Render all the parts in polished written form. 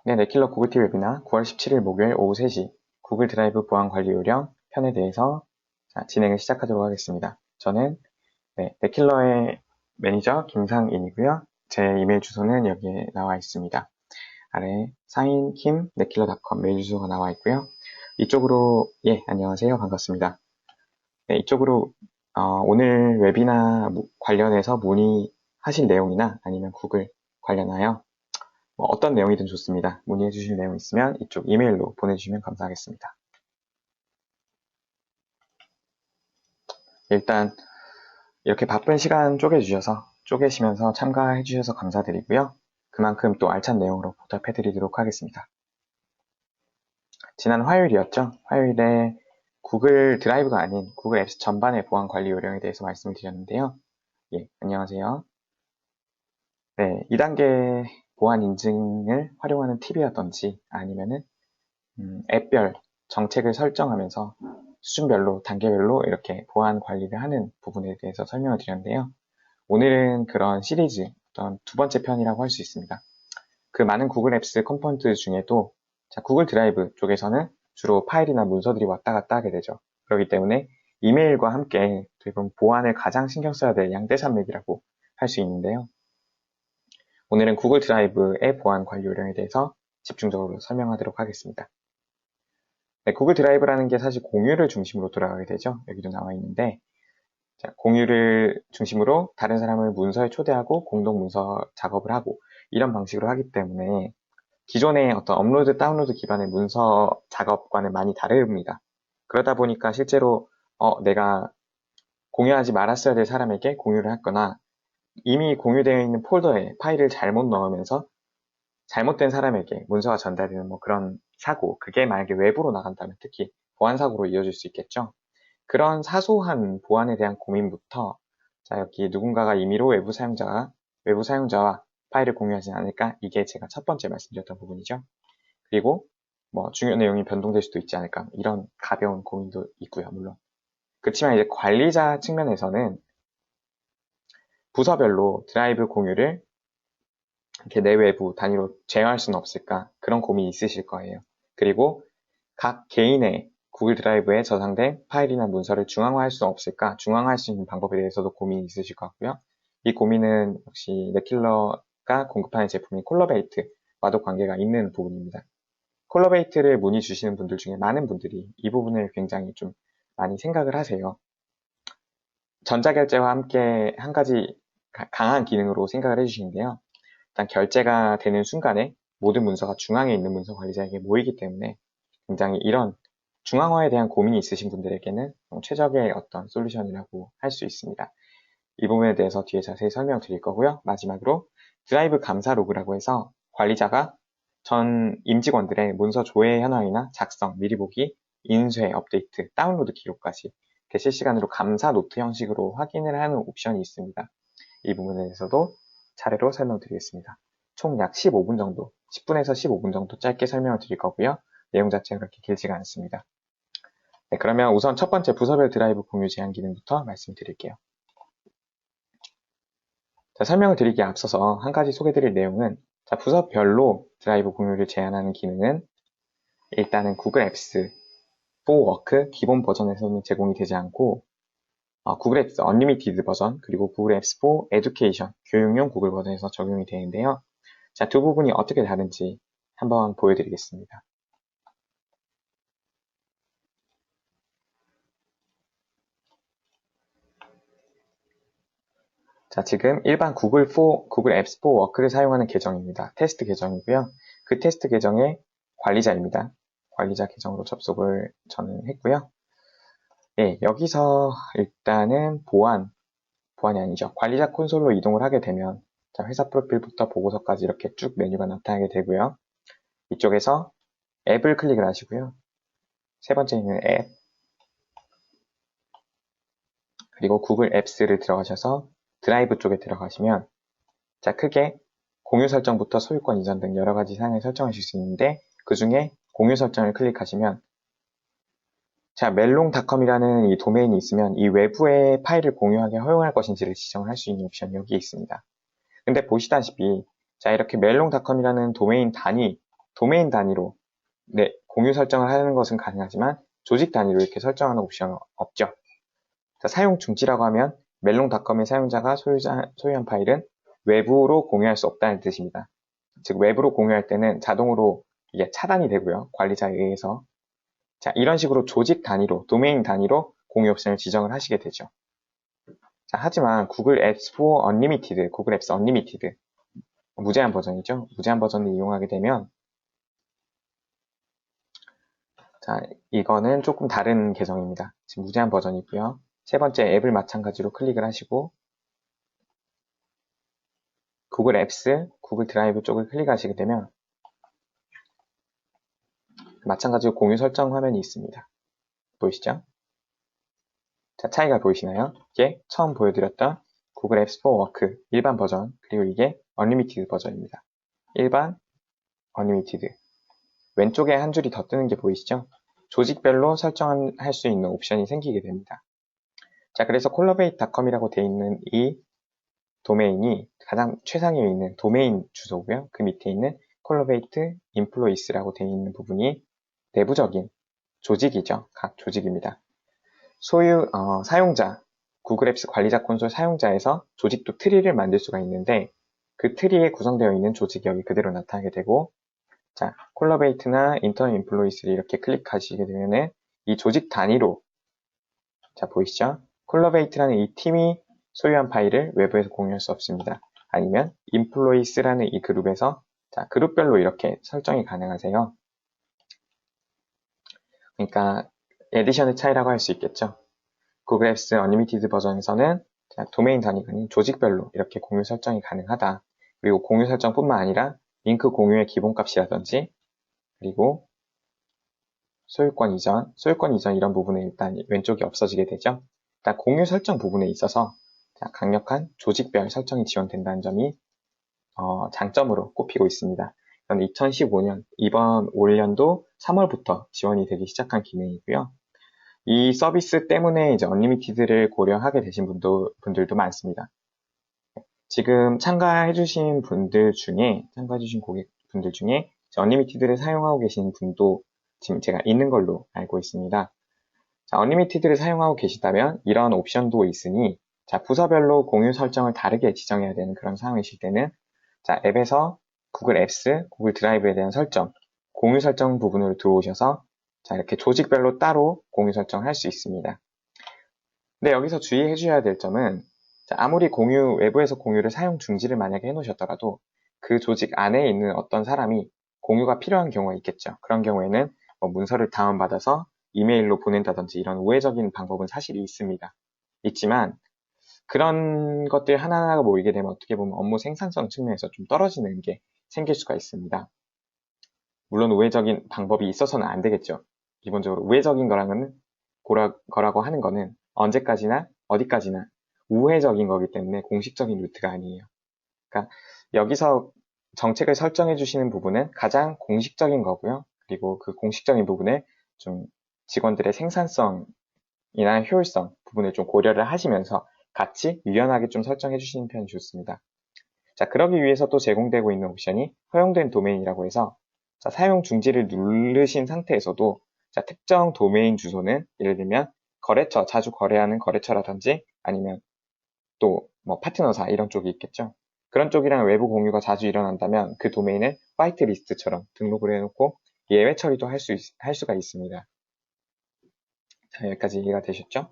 네, 네킬러 구글TV 웨비나 9월 17일 목요일 오후 3시 구글 드라이브 보안 관리 요령 편에 대해서 진행을 시작하도록 하겠습니다. 저는 네킬러의 매니저 김상인이고요. 제 이메일 주소는 여기에 나와 있습니다. 아래 사인킴 네킬러닷컴 메일 주소가 나와 있고요. 이쪽으로 안녕하세요. 반갑습니다. 네, 이쪽으로 오늘 웨비나 관련해서 문의하실 내용이나 아니면 구글 관련하여 어떤 내용이든 좋습니다. 문의해 주실 내용 있으면 이쪽 이메일로 보내주시면 감사하겠습니다. 일단 이렇게 바쁜 시간 쪼개시면서 참가해 주셔서 감사드리고요. 그만큼 또 알찬 내용으로 보답해 드리도록 하겠습니다. 지난 화요일이었죠. 화요일에 구글 드라이브가 아닌 구글 앱스 전반의 보안 관리 요령에 대해서 말씀을 드렸는데요. 안녕하세요. 네, 2단계 보안 인증을 활용하는 팁이라든지 아니면은 앱별 정책을 설정하면서 수준별로, 단계별로 이렇게 보안 관리를 하는 부분에 대해서 설명을 드렸는데요. 오늘은 그런 시리즈, 어떤 두 번째 편이라고 할 수 있습니다. 그 많은 구글 앱스 컴포넌트 중에도 구글 드라이브 쪽에서는 주로 파일이나 문서들이 왔다 갔다 하게 되죠. 그렇기 때문에 이메일과 함께 보안을 가장 신경 써야 될 양대산맥이라고 할 수 있는데요. 오늘은 구글 드라이브의 보안 관리 요령에 대해서 집중적으로 설명하도록 하겠습니다. 네, 구글 드라이브라는 게 사실 공유를 중심으로 돌아가게 되죠. 여기도 나와 있는데 공유를 중심으로 다른 사람을 문서에 초대하고 공동 문서 작업을 하고 이런 방식으로 하기 때문에 기존의 어떤 업로드, 다운로드 기반의 문서 작업과는 많이 다릅니다. 그러다 보니까 실제로 내가 공유하지 말았어야 될 사람에게 공유를 했거나 이미 공유되어 있는 폴더에 파일을 잘못 넣으면서 잘못된 사람에게 문서가 전달되는 그런 사고, 그게 만약에 외부로 나간다면 특히 보안 사고로 이어질 수 있겠죠. 그런 사소한 보안에 대한 고민부터 여기 누군가가 임의로 외부 사용자와 파일을 공유하지 않을까? 이게 제가 첫 번째 말씀드렸던 부분이죠. 그리고 중요 내용이 변동될 수도 있지 않을까? 이런 가벼운 고민도 있고요, 물론. 그렇지만 이제 관리자 측면에서는 부서별로 드라이브 공유를 이렇게 내외부 단위로 제어할 수는 없을까? 그런 고민이 있으실 거예요. 그리고 각 개인의 구글 드라이브에 저장된 파일이나 문서를 중앙화할 수는 없을까? 중앙화할 수 있는 방법에 대해서도 고민이 있으실 것 같고요. 이 고민은 역시 네킬러가 공급하는 제품인 콜러베이트와도 관계가 있는 부분입니다. 콜러베이트를 문의 주시는 분들 중에 많은 분들이 이 부분을 굉장히 좀 많이 생각을 하세요. 전자결제와 함께 한 가지 강한 기능으로 생각을 해주시는데요. 일단 결제가 되는 순간에 모든 문서가 중앙에 있는 문서 관리자에게 모이기 때문에 굉장히 이런 중앙화에 대한 고민이 있으신 분들에게는 최적의 어떤 솔루션이라고 할 수 있습니다. 이 부분에 대해서 뒤에 자세히 설명드릴 거고요. 마지막으로 드라이브 감사 로그라고 해서 관리자가 전 임직원들의 문서 조회 현황이나 작성, 미리 보기, 인쇄, 업데이트, 다운로드 기록까지 실시간으로 감사 노트 형식으로 확인을 하는 옵션이 있습니다. 이 부분에 대해서도 차례로 설명드리겠습니다. 총 약 15분 정도, 10분에서 15분 정도 짧게 설명을 드릴 거고요. 내용 자체가 그렇게 길지가 않습니다. 네, 그러면 우선 첫 번째 부서별 드라이브 공유 제한 기능부터 말씀드릴게요. 설명을 드리기에 앞서서 한 가지 소개드릴 내용은 부서별로 드라이브 공유를 제한하는 기능은 일단은 구글 앱스 4 워크 기본 버전에서는 제공이 되지 않고 구글 앱스 언리미티드 버전 그리고 구글 앱스 4 에듀케이션 교육용 구글 버전에서 적용이 되는데요. 두 부분이 어떻게 다른지 한번 보여드리겠습니다. 지금 일반 구글 앱스 4 워크를 사용하는 계정입니다. 테스트 계정이고요. 그 테스트 계정의 관리자입니다. 관리자 계정으로 접속을 저는 했고요. 여기서 일단은 보안이 아니죠. 관리자 콘솔로 이동을 하게 되면 회사 프로필부터 보고서까지 이렇게 쭉 메뉴가 나타나게 되고요. 이쪽에서 앱을 클릭을 하시고요. 세 번째 있는 앱, 그리고 구글 앱스를 들어가셔서 드라이브 쪽에 들어가시면 크게 공유 설정부터 소유권 이전 등 여러 가지 사항을 설정하실 수 있는데 그 중에 공유 설정을 클릭하시면 멜롱닷컴이라는 이 도메인이 있으면 이 외부의 파일을 공유하게 허용할 것인지를 지정을 할 수 있는 옵션이 여기에 있습니다. 근데 보시다시피 이렇게 멜롱닷컴이라는 도메인 단위 도메인 단위로 네, 공유 설정을 하는 것은 가능하지만 조직 단위로 이렇게 설정하는 옵션은 없죠. 자, 사용 중지라고 하면 멜롱닷컴의 사용자가 소유한 파일은 외부로 공유할 수 없다는 뜻입니다. 즉 외부로 공유할 때는 자동으로 이게 차단이 되고요. 관리자에 의해서. 자, 이런 식으로 조직 단위로, 도메인 단위로 공유 옵션을 지정을 하시게 되죠. 자, 하지만 구글 앱스 for Unlimited, 구글 앱스 Unlimited, 무제한 버전이죠. 무제한 버전을 이용하게 되면 자, 이거는 조금 다른 계정입니다. 지금 무제한 버전이고요. 세 번째 앱을 마찬가지로 클릭을 하시고 구글 앱스, 구글 드라이브 쪽을 클릭하시게 되면 마찬가지로 공유 설정 화면이 있습니다. 보이시죠? 자, 차이가 보이시나요? 이게 처음 보여드렸던 구글 앱스 for 워크 일반 버전, 그리고 이게 언리미티드 버전입니다. 일반, 언리미티드. 왼쪽에 한 줄이 더 뜨는 게 보이시죠? 조직별로 설정할 수 있는 옵션이 생기게 됩니다. 자, 그래서 collaborate.com이라고 되어 있는 이 도메인이 가장 최상위에 있는 도메인 주소고요. 그 밑에 있는 collaborate employees라고 되어 있는 부분이 내부적인 조직이죠. 각 조직입니다. 사용자, 구글 앱스 관리자 콘솔 사용자에서 조직도 트리를 만들 수가 있는데 그 트리에 구성되어 있는 조직이 여기 그대로 나타나게 되고 자, 콜라베이트나 인턴 인플루이스를 이렇게 클릭하시게 되면은 이 조직 단위로 자, 보이시죠? 콜라베이트라는 이 팀이 소유한 파일을 외부에서 공유할 수 없습니다. 아니면 인플루이스라는 이 그룹에서 자, 그룹별로 이렇게 설정이 가능하세요. 그러니까 에디션의 차이라고 할 수 있겠죠. 구글 앱스 언리미티드 버전에서는 도메인 단위가 아닌 조직별로 이렇게 공유 설정이 가능하다. 그리고 공유 설정뿐만 아니라 링크 공유의 기본값이라든지 그리고 소유권 이전 이런 부분은 일단 왼쪽이 없어지게 되죠. 일단 공유 설정 부분에 있어서 강력한 조직별 설정이 지원된다는 점이 장점으로 꼽히고 있습니다. 2015년 이번 올연도 3월부터 지원이 되기 시작한 기능이고요. 이 서비스 때문에 이제 언리미티드를 고려하게 되신 분들도 많습니다. 지금 참가해주신 고객분들 중에 언리미티드를 사용하고 계신 분도 지금 제가 있는 걸로 알고 있습니다. 자, 언리미티드를 사용하고 계시다면 이런 옵션도 있으니 자, 부서별로 공유 설정을 다르게 지정해야 되는 그런 상황이실 때는 자, 앱에서 구글 앱스, 구글 드라이브에 대한 설정, 공유 설정 부분으로 들어오셔서 자, 이렇게 조직별로 따로 공유 설정을 할 수 있습니다. 근데 여기서 주의해 주셔야 될 점은 자, 아무리 외부에서 공유를 사용 중지를 만약에 해 놓으셨더라도 그 조직 안에 있는 어떤 사람이 공유가 필요한 경우가 있겠죠. 그런 경우에는 문서를 다운받아서 이메일로 보낸다든지 이런 우회적인 방법은 사실 있습니다. 있지만 그런 것들 하나하나가 모이게 되면 어떻게 보면 업무 생산성 측면에서 좀 떨어지는 게 생길 수가 있습니다. 물론 우회적인 방법이 있어서는 안 되겠죠. 기본적으로 우회적인 거라고 하는 거는 언제까지나 어디까지나 우회적인 거기 때문에 공식적인 루트가 아니에요. 그러니까 여기서 정책을 설정해 주시는 부분은 가장 공식적인 거고요. 그리고 그 공식적인 부분을 좀 직원들의 생산성이나 효율성 부분을 좀 고려를 하시면서 같이 유연하게 좀 설정해 주시는 편이 좋습니다. 자, 그러기 위해서 또 제공되고 있는 옵션이 허용된 도메인이라고 해서 자, 사용 중지를 누르신 상태에서도 자, 특정 도메인 주소는 예를 들면 거래처, 자주 거래하는 거래처라든지 아니면 또 뭐 파트너사 이런 쪽이 있겠죠. 그런 쪽이랑 외부 공유가 자주 일어난다면 그 도메인을 화이트 리스트처럼 등록을 해놓고 예외 처리도 할 수가 있습니다. 자, 여기까지 이해가 되셨죠?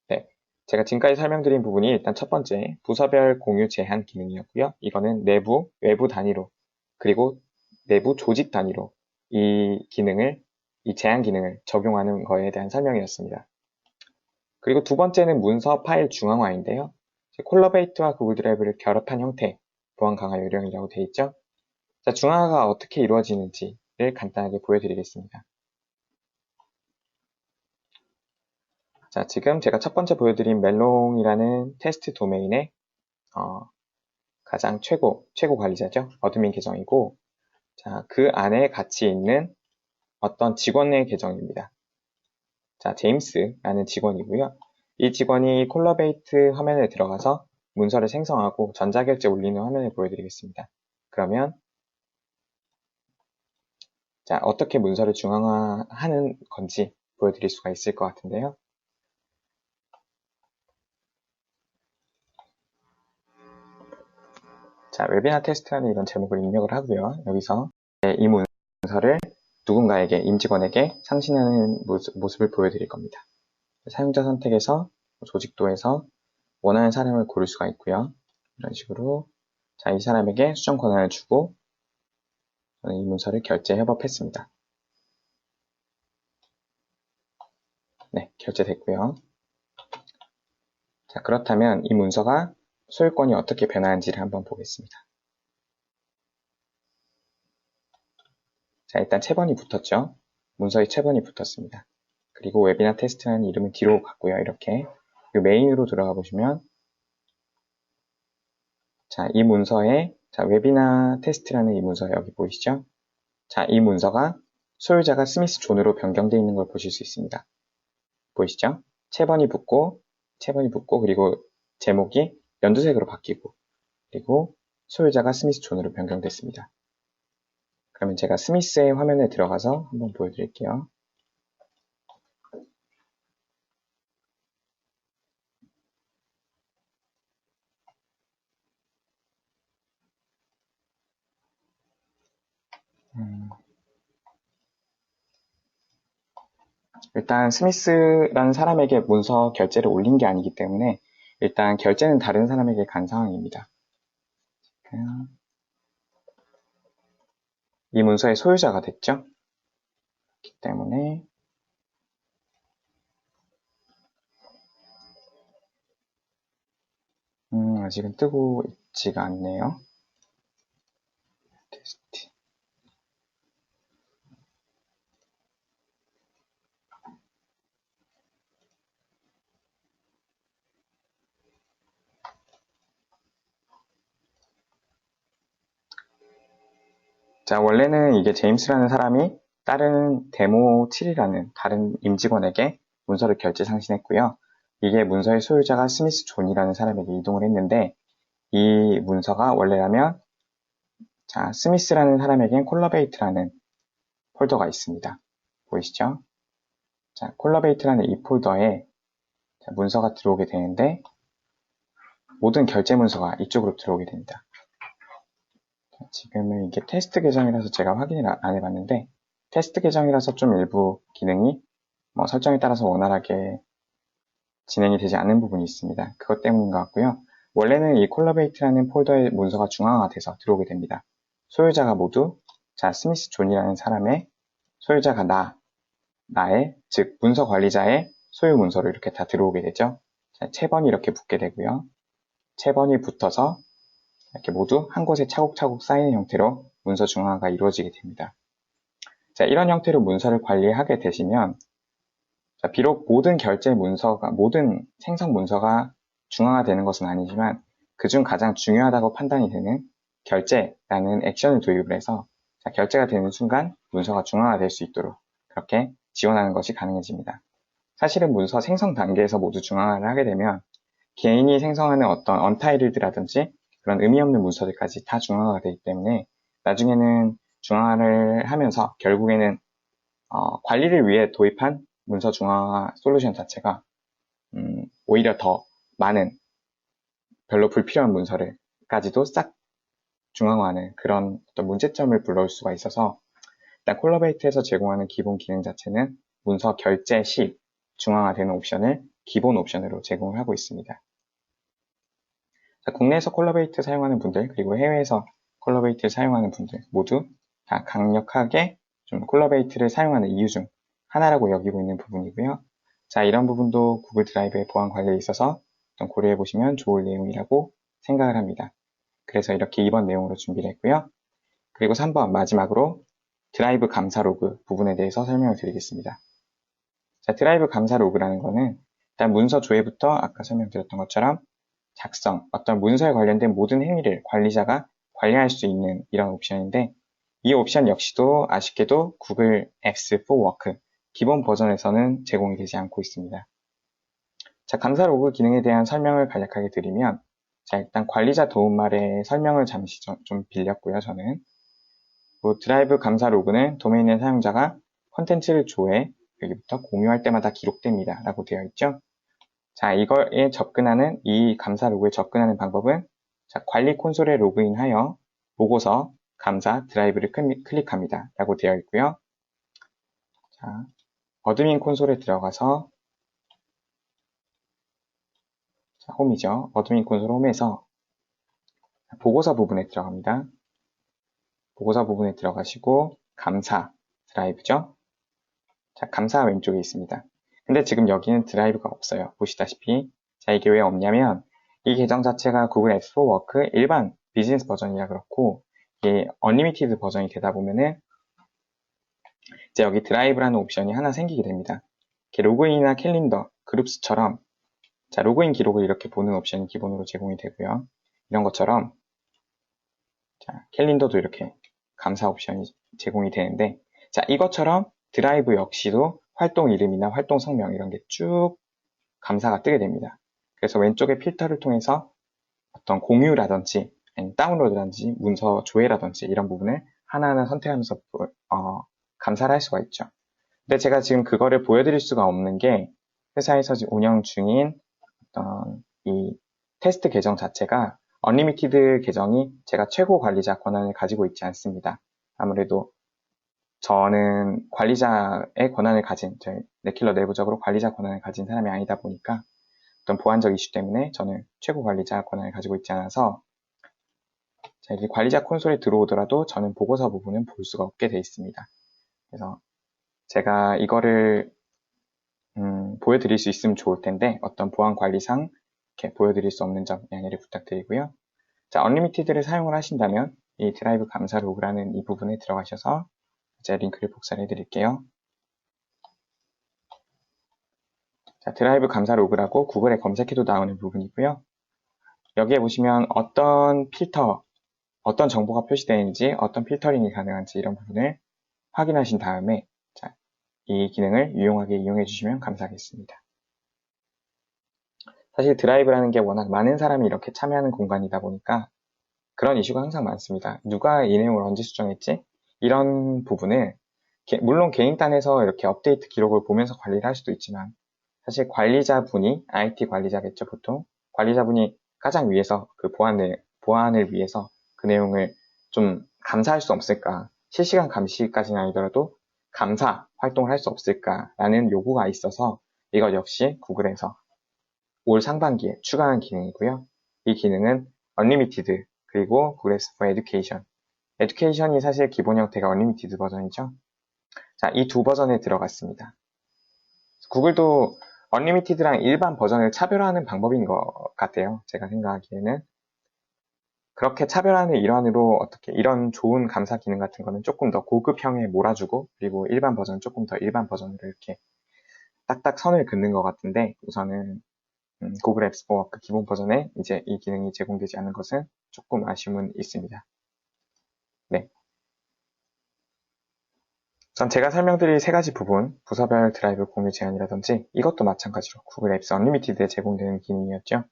네. 제가 지금까지 설명드린 부분이 일단 첫 번째 부서별 공유 제한 기능이었고요. 이거는 내부, 외부 단위로 그리고 내부 조직 단위로 이 제한 기능을 적용하는 거에 대한 설명이었습니다. 그리고 두 번째는 문서 파일 중앙화인데요. 콜라베이트와 구글 드라이브를 결합한 형태 보안 강화 요령이라고 되어 있죠. 자, 중앙화가 어떻게 이루어지는지를 간단하게 보여드리겠습니다. 자, 지금 제가 첫 번째 보여드린 멜롱이라는 테스트 도메인의 가장 최고 관리자죠. 어드민 계정이고, 자, 그 안에 같이 있는 어떤 직원의 계정입니다. 자, 제임스라는 직원이고요. 이 직원이 콜라베이트 화면에 들어가서 문서를 생성하고 전자결제 올리는 화면을 보여드리겠습니다. 그러면 자, 어떻게 문서를 중앙화하는 건지 보여드릴 수가 있을 것 같은데요. 자, 웨비나 테스트라는 이런 제목을 입력을 하고요. 여기서 이 문서를 누군가에게, 임직원에게 상신하는 모습을 보여드릴 겁니다. 사용자 선택에서 조직도에서 원하는 사람을 고를 수가 있고요. 이런 식으로 자, 이 사람에게 수정 권한을 주고 저는 이 문서를 결제 협업했습니다. 네, 결제됐고요. 자, 그렇다면 이 문서가 소유권이 어떻게 변하는지를 한번 보겠습니다. 자, 일단 채번이 붙었죠. 문서에 채번이 붙었습니다. 그리고 웨비나 테스트라는 이름을 뒤로 갔고요. 이렇게 이 메인으로 들어가 보시면 자, 이 문서에 자, 웨비나 테스트라는 이 문서 여기 보이시죠? 자, 이 문서가 소유자가 스미스 존으로 변경되어 있는 걸 보실 수 있습니다. 보이시죠? 채번이 붙고 그리고 제목이 연두색으로 바뀌고 그리고 소유자가 스미스 존으로 변경됐습니다. 그러면 제가 스미스의 화면에 들어가서 한번 보여드릴게요. 일단 스미스라는 사람에게 문서 결제를 올린 게 아니기 때문에 일단 결제는 다른 사람에게 간 상황입니다. 이 문서의 소유자가 됐죠. 그렇기 때문에 아직은 뜨고 있지가 않네요. 테스트. 자, 원래는 이게 제임스라는 사람이 다른 데모 7이라는 다른 임직원에게 문서를 결제 상신했고요. 이게 문서의 소유자가 스미스 존이라는 사람에게 이동을 했는데 이 문서가 원래라면 자, 스미스라는 사람에겐 콜러베이트라는 폴더가 있습니다. 보이시죠? 자, 콜러베이트라는 이 폴더에 자, 문서가 들어오게 되는데 모든 결제 문서가 이쪽으로 들어오게 됩니다. 자, 지금은 이게 테스트 계정이라서 제가 확인을 안 해봤는데 테스트 계정이라서 좀 일부 기능이 뭐 설정에 따라서 원활하게 진행이 되지 않는 부분이 있습니다. 그것 때문인 것 같고요. 원래는 이 콜러베이트라는 폴더의 문서가 중앙화돼서 들어오게 됩니다. 소유자가 모두 자, 스미스 존이라는 사람의 소유자가 나의, 즉 문서 관리자의 소유 문서로 이렇게 다 들어오게 되죠. 자, 채번이 이렇게 붙게 되고요. 채번이 붙어서 이렇게 모두 한 곳에 차곡차곡 쌓이는 형태로 문서 중앙화가 이루어지게 됩니다. 자, 이런 형태로 문서를 관리하게 되시면 자, 비록 모든 결제 문서가, 모든 생성 문서가 중앙화되는 것은 아니지만 그중 가장 중요하다고 판단이 되는 결제라는 액션을 도입을 해서 자, 결제가 되는 순간 문서가 중앙화될 수 있도록 그렇게 지원하는 것이 가능해집니다. 사실은 문서 생성 단계에서 모두 중앙화를 하게 되면 개인이 생성하는 어떤 언타이틀드라든지 그런 의미 없는 문서들까지 다 중앙화가 되기 때문에 나중에는 중앙화를 하면서 결국에는 관리를 위해 도입한 문서 중앙화 솔루션 자체가 오히려 더 많은 별로 불필요한 문서를까지도 싹 중앙화하는 그런 어떤 문제점을 불러올 수가 있어서 일단 콜라베이트에서 제공하는 기본 기능 자체는 문서 결제 시 중앙화되는 옵션을 기본 옵션으로 제공을 하고 있습니다. 자, 국내에서 콜라베이트 사용하는 분들 그리고 해외에서 콜라베이트를 사용하는 분들 모두 다 강력하게 좀 콜라베이트를 사용하는 이유 중 하나라고 여기고 있는 부분이고요. 자, 이런 부분도 구글 드라이브의 보안 관리에 있어서 좀 고려해 보시면 좋을 내용이라고 생각을 합니다. 그래서 이렇게 2번 내용으로 준비를 했고요. 그리고 3번 마지막으로 드라이브 감사 로그 부분에 대해서 설명을 드리겠습니다. 자, 드라이브 감사 로그라는 거는 일단 문서 조회부터 아까 설명드렸던 것처럼 작성, 어떤 문서에 관련된 모든 행위를 관리자가 관리할 수 있는 이런 옵션인데 이 옵션 역시도 아쉽게도 구글 Apps for Work 기본 버전에서는 제공이 되지 않고 있습니다. 자, 감사 로그 기능에 대한 설명을 간략하게 드리면 자, 일단 관리자 도움말의 설명을 잠시 좀 빌렸고요, 저는. 드라이브 감사 로그는 도메인의 사용자가 컨텐츠를 조회, 여기부터 공유할 때마다 기록됩니다. 라고 되어 있죠. 자, 이 감사 로그에 접근하는 방법은, 자, 관리 콘솔에 로그인하여 보고서, 감사, 드라이브를 클릭합니다. 라고 되어 있고요. 자, 어드민 콘솔에 들어가서, 자, 홈이죠. 어드민 콘솔 홈에서 보고서 부분에 들어갑니다. 보고서 부분에 들어가시고, 감사, 드라이브죠. 자, 감사 왼쪽에 있습니다. 근데 지금 여기는 드라이브가 없어요. 보시다시피. 자, 이게 왜 없냐면, 이 계정 자체가 구글 앱스 포 워크 일반 비즈니스 버전이라 그렇고, 이게 언리미티드 버전이 되다 보면은, 이제 여기 드라이브라는 옵션이 하나 생기게 됩니다. 이렇게 로그인이나 캘린더, 그룹스처럼, 자, 로그인 기록을 이렇게 보는 옵션이 기본으로 제공이 되고요. 이런 것처럼, 자, 캘린더도 이렇게 감사 옵션이 제공이 되는데, 자, 이것처럼 드라이브 역시도 활동 이름이나 활동 성명 이런 게 쭉 감사가 뜨게 됩니다. 그래서 왼쪽에 필터를 통해서 어떤 공유라든지 아니면 다운로드라든지 문서 조회라든지 이런 부분을 하나하나 선택하면서 감사를 할 수가 있죠. 근데 제가 지금 그거를 보여드릴 수가 없는 게 회사에서 지금 운영 중인 어떤 이 테스트 계정 자체가 언리미티드 계정이 제가 최고 관리자 권한을 가지고 있지 않습니다. 아무래도 저는 관리자의 권한을 가진, 저희 네킬러 내부적으로 관리자 권한을 가진 사람이 아니다 보니까 어떤 보안적 이슈 때문에 저는 최고 관리자 권한을 가지고 있지 않아서 자, 이렇게 관리자 콘솔에 들어오더라도 저는 보고서 부분은 볼 수가 없게 돼 있습니다. 그래서 제가 이거를 보여드릴 수 있으면 좋을 텐데 어떤 보안 관리상 이렇게 보여드릴 수 없는 점 양해를 부탁드리고요. 자, 언리미티드를 사용을 하신다면 이 드라이브 감사 로그라는 이 부분에 들어가셔서 제 링크를 복사를 해드릴게요. 자, 드라이브 감사 로그라고 구글에 검색해도 나오는 부분이고요. 여기에 보시면 어떤 필터, 어떤 정보가 표시되는지, 어떤 필터링이 가능한지 이런 부분을 확인하신 다음에 자, 이 기능을 유용하게 이용해 주시면 감사하겠습니다. 사실 드라이브라는 게 워낙 많은 사람이 이렇게 참여하는 공간이다 보니까 그런 이슈가 항상 많습니다. 누가 이 내용을 언제 수정했지? 이런 부분을 물론 개인 단에서 이렇게 업데이트 기록을 보면서 관리를 할 수도 있지만 사실 관리자분이 IT 관리자겠죠, 보통. 관리자분이 가장 위에서 그 보안을 위해서 그 내용을 좀 감사할 수 없을까? 실시간 감시까지는 아니더라도 감사 활동을 할 수 없을까라는 요구가 있어서 이것 역시 구글에서 올 상반기에 추가한 기능이고요. 이 기능은 Unlimited 그리고 구글 앱스 포 에듀케이션. 에듀케이션이 사실 기본 형태가 Unlimited 버전이죠. 자, 이 두 버전에 들어갔습니다. 구글도 언리미티드랑 일반 버전을 차별화하는 방법인 것 같아요. 제가 생각하기에는. 그렇게 차별화하는 일환으로 어떻게 이런 좋은 감사 기능 같은 거는 조금 더 고급형에 몰아주고 그리고 일반 버전은 조금 더 일반 버전으로 이렇게 딱딱 선을 긋는 것 같은데 우선은 구글 앱 스토어 그 기본 버전에 이제 이 기능이 제공되지 않은 것은 조금 아쉬움은 있습니다. 네. 전 제가 설명드릴 세 가지 부분, 부서별 드라이브 공유 제한이라든지 이것도 마찬가지로 구글 앱스 언리미티드에 제공되는 기능이었죠.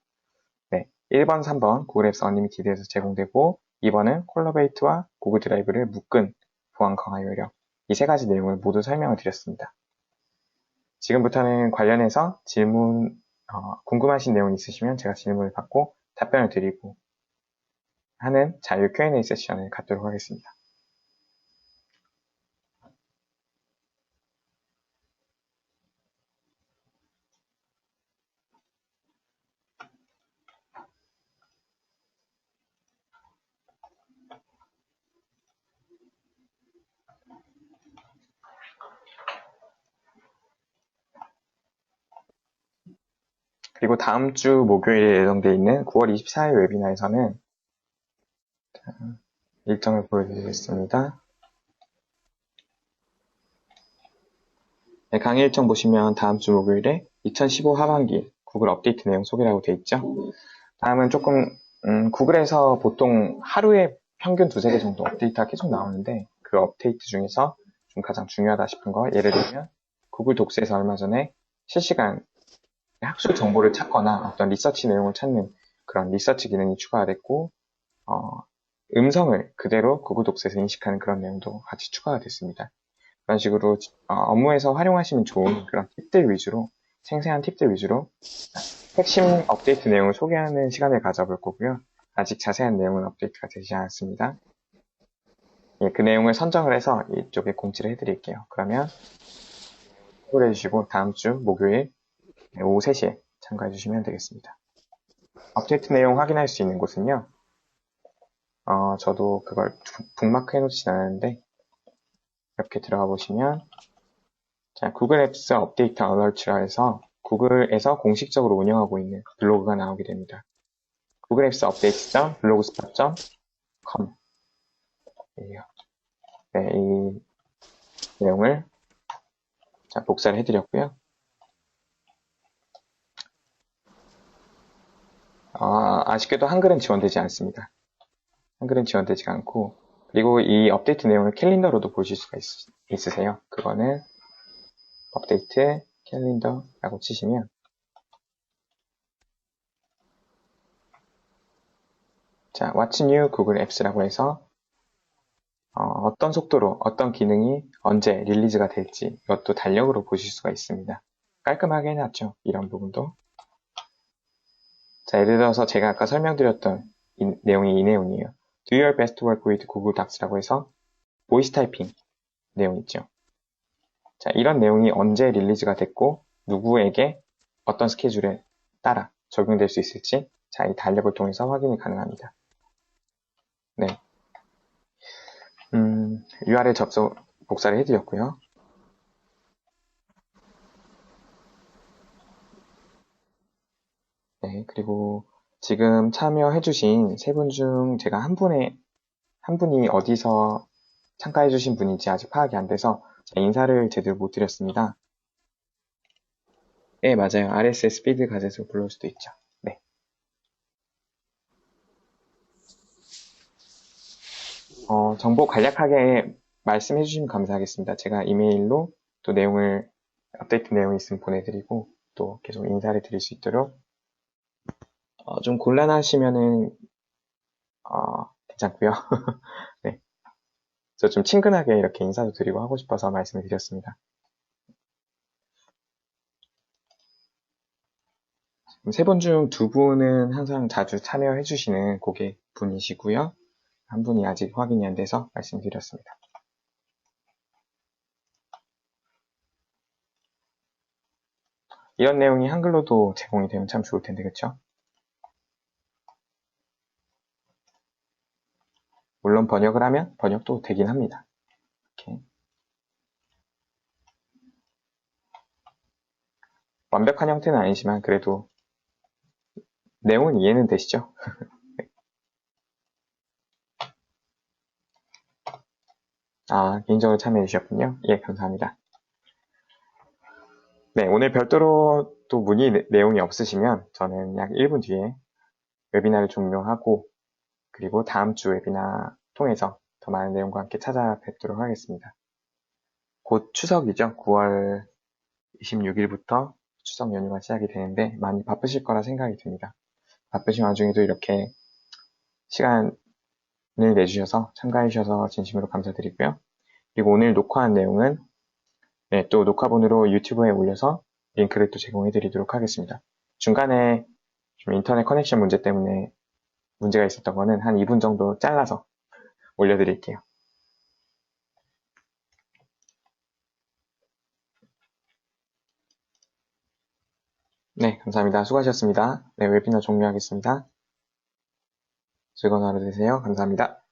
네, 1번, 3번 구글 앱스 언리미티드에서 제공되고 2번은 콜라보레이트와 구글 드라이브를 묶은 보안 강화 요령 이 세 가지 내용을 모두 설명을 드렸습니다. 지금부터는 관련해서 질문, 궁금하신 내용 있으시면 제가 질문을 받고 답변을 드리고 하는 자유 Q&A 세션을 갖도록 하겠습니다. 그리고 다음 주 목요일에 예정되어 있는 9월 24일 웨비나에서는 일정을 보여드리겠습니다. 네, 강의 일정 보시면 다음 주 목요일에 2015 하반기 구글 업데이트 내용 소개라고 되어 있죠. 다음은 조금 구글에서 보통 하루에 평균 2-3개 정도 업데이트가 계속 나오는데 그 업데이트 중에서 좀 가장 중요하다 싶은 거 예를 들면 구글 독스에서 얼마 전에 실시간 학술 정보를 찾거나 어떤 리서치 내용을 찾는 그런 리서치 기능이 추가가 됐고, 음성을 그대로 구글 독스에서 인식하는 그런 내용도 같이 추가가 됐습니다. 그런 식으로 업무에서 활용하시면 좋은 그런 팁들 위주로, 생생한 팁들 위주로 핵심 업데이트 내용을 소개하는 시간을 가져볼 거고요. 아직 자세한 내용은 업데이트가 되지 않았습니다. 예, 그 내용을 선정을 해서 이쪽에 공지를 해드릴게요. 그러면 참고해 주시고 다음 주 목요일 오후 3시에 참가해 주시면 되겠습니다. 업데이트 내용 확인할 수 있는 곳은요. 저도 그걸 북마크 해놓진 않았는데 이렇게 들어가 보시면 자, 구글 앱스 업데이트 어널트라 해서 구글에서 공식적으로 운영하고 있는 블로그가 나오게 됩니다. 구글 앱스 updates.blogspot.com 네, 이 내용을 자, 복사를 해드렸고요. 아쉽게도 한글은 지원되지 않습니다. 한글은 지원되지 않고 그리고 이 업데이트 내용을 캘린더로도 보실 수가 있으세요. 그거는 업데이트 캘린더라고 치시면 자, What's New 구글 앱스라고 해서 어떤 속도로 어떤 기능이 언제 릴리즈가 될지 이것도 달력으로 보실 수가 있습니다. 깔끔하게 해놨죠. 이런 부분도. 자, 예를 들어서 제가 아까 설명드렸던 내용이 이 내용이에요. Do your best work with Google Docs라고 해서 보이스 타이핑 내용 있죠. 자, 이런 내용이 언제 릴리즈가 됐고 누구에게 어떤 스케줄에 따라 적용될 수 있을지 자, 이 달력을 통해서 확인이 가능합니다. 네. URL 접속 복사를 해드렸고요. 네, 그리고 지금 참여해주신 세 분 중 제가 한 분이 어디서 참가해주신 분인지 아직 파악이 안 돼서 인사를 제대로 못 드렸습니다. 네, 맞아요. RSS 피드 가제에서 불러올 수도 있죠. 네. 정보 간략하게 말씀해 주시면 감사하겠습니다. 제가 이메일로 또 업데이트 내용이 있으면 보내드리고 또 계속 인사를 드릴 수 있도록 좀 곤란하시면은 괜찮고요. 네. 저 좀 친근하게 이렇게 인사도 드리고 하고 싶어서 말씀을 드렸습니다. 세 분 중 두 분은 항상 자주 참여해 주시는 고객분이시고요. 한 분이 아직 확인이 안 돼서 말씀드렸습니다. 이런 내용이 한글로도 제공이 되면 참 좋을 텐데, 그쵸? 물론 번역을 하면 번역도 되긴 합니다. 이렇게. 완벽한 형태는 아니지만 그래도 내용은 이해는 되시죠? 개인적으로 참여해 주셨군요. 예, 감사합니다. 네, 오늘 별도로 또 문의 내용이 없으시면 저는 약 1분 뒤에 웨비나를 종료하고 그리고 다음 주 웨비나 통해서 더 많은 내용과 함께 찾아뵙도록 하겠습니다. 곧 추석이죠. 9월 26일부터 추석 연휴가 시작이 되는데 많이 바쁘실 거라 생각이 듭니다. 바쁘신 와중에도 이렇게 시간을 내주셔서 참가해 주셔서 진심으로 감사드리고요. 그리고 오늘 녹화한 내용은 또 녹화본으로 유튜브에 올려서 링크를 또 제공해 드리도록 하겠습니다. 중간에 좀 인터넷 커넥션 문제 때문에 문제가 있었던 거는 한 2분 정도 잘라서 올려드릴게요. 네, 감사합니다. 수고하셨습니다. 네, 웨비나 종료하겠습니다. 즐거운 하루 되세요. 감사합니다.